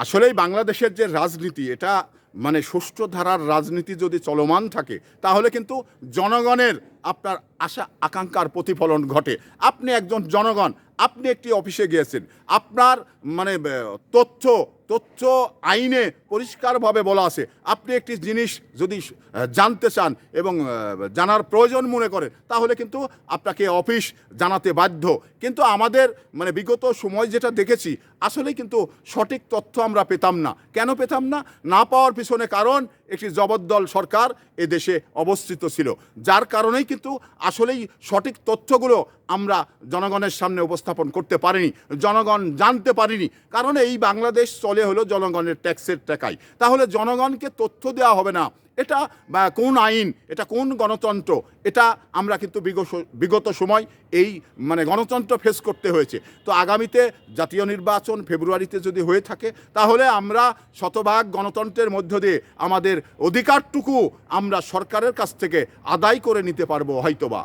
আসলেই বাংলাদেশের যে রাজনীতি, এটা মানে সুষ্ঠু ধারার রাজনীতি যদি চলমান থাকে, তাহলে কিন্তু জনগণের আপনার আশা আকাঙ্ক্ষার প্রতিফলন ঘটে। আপনি একজন জনগণ, আপনি একটি অফিসে গিয়েছেন, আপনার মানে তথ্য তথ্য আইনে পরিষ্কারভাবে বলা আছে, আপনি একটি জিনিস যদি জানতে চান এবং জানার প্রয়োজন মনে করেন, তাহলে কিন্তু আপনাকে অফিস জানাতে বাধ্য। কিন্তু আমাদের মানে বিগত সময় যেটা দেখেছি, আসলে কিন্তু সঠিক তথ্য আমরা পেতাম না। কেন পেতাম না? না পাওয়ার পিছনে কারণ একটি জবরদল সরকার এদেশে অবস্থিত ছিল, যার কারণেই কিন্তু আসলেই সঠিক তথ্যগুলো আমরা জনগণের সামনে উপস্থাপন করতে পারিনি, জনগণ জানতে পারিনি। কারণ এই বাংলাদেশ চলে হলো জনগণের ট্যাক্সের টাকায়। তাহলে জনগণকে তথ্য দেওয়া হবে না, এটা কোন আইন, এটা কোন গণতন্ত্র? এটা আমরা কিন্তু বিগত সময় এই মানে গণতন্ত্র ফেস করতে হয়েছে। তো আগামীতে জাতীয় নির্বাচন ফেব্রুয়ারিতে যদি হয়ে থাকে, তাহলে আমরা শতভাগ গণতন্ত্রের মধ্য দিয়ে আমাদের অধিকারটুকু আমরা সরকারের কাছ থেকে আদায় করে নিতে পারবো হয়তোবা।